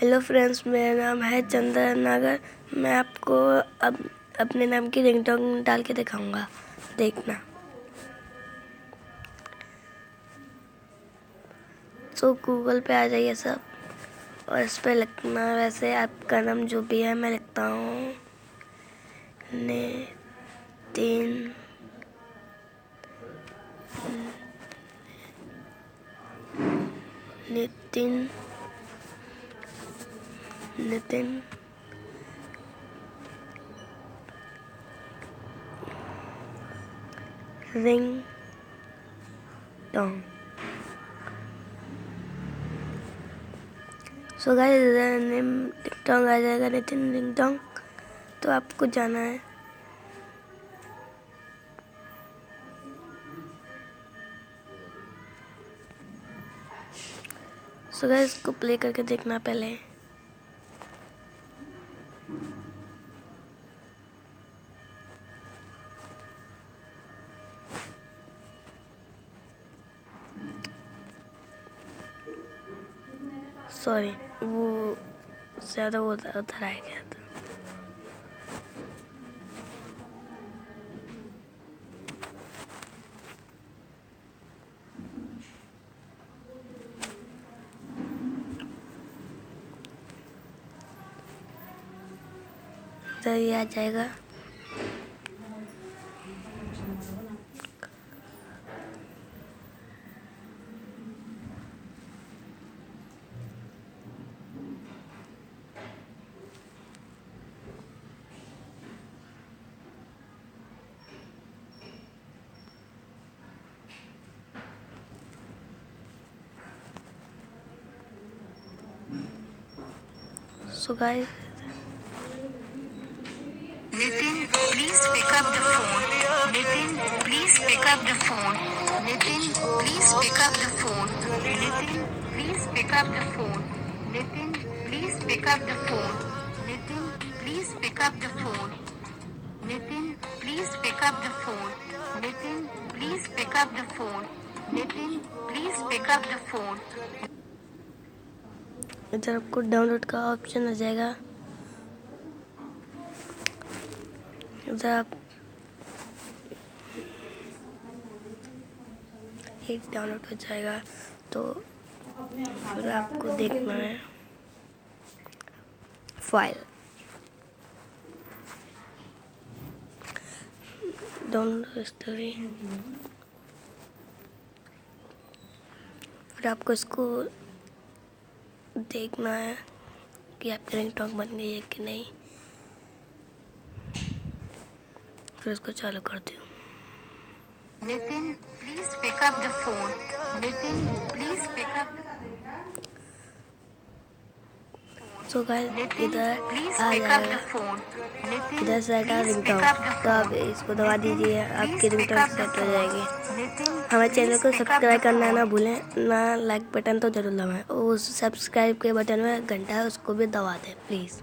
Hello friends, मेरा नाम है चंदन नागर। मैं आपको अब अपने नाम की रिंगटोन डाल के दिखाऊंगा, देखना। तो गूगल पे आ जाइए सब और इस पर लिखना, वैसे आपका नाम जो भी है मैं लिखता हूँ Nitin. Nitin Nitin ring tone. So guys, इधर नेम टिकटॉक आ जाएगा, नितिन रिंगटोन। तो आपको जाना है, सो गाइस इसको प्ले करके देखना पहले। सॉरी, वो ज़्यादा वो उधर आ गया था। तो ये आ जाएगा। So guys, Nitin, please pick up the phone. Nitin, please pick up the phone. Nitin, please pick up the phone. Nitin, please pick up the phone. Nitin, please pick up the phone. Nitin, please pick up the phone. Nitin, please pick up the phone. Nitin, please pick up the phone. Nitin, please pick up the phone. इधर आपको download का option आ जाएगा। इधर आप एक download हो जाएगा, तो फिर आपको देखना है फाइल डाउनलोड हिस्ट्री। फिर आपको इसको देखना है कि आपकी रिंगटोन बन गई है कि नहीं। फिर इसको चालू करती हूँ। Nitin, please pick up the phone. Nitin, please pick up the so guys Nitin, इधर please आ pick up the जाएगा। phone. Nitin, इधर सेट है please pick ringtone, up the तो आप phone. इसको दबा Nitin, दीजिए, आपकी please pick ringtone up the set हो phone. जाएगी। Nitin, हमारे चैनल please को pick up the सब्सक्राइब करना ना phone. भूलें, ना लाइक बटन तो जरूर दबाएं, उस सब्सक्राइब के बटन में घंटा है उसको भी दबा दें प्लीज़।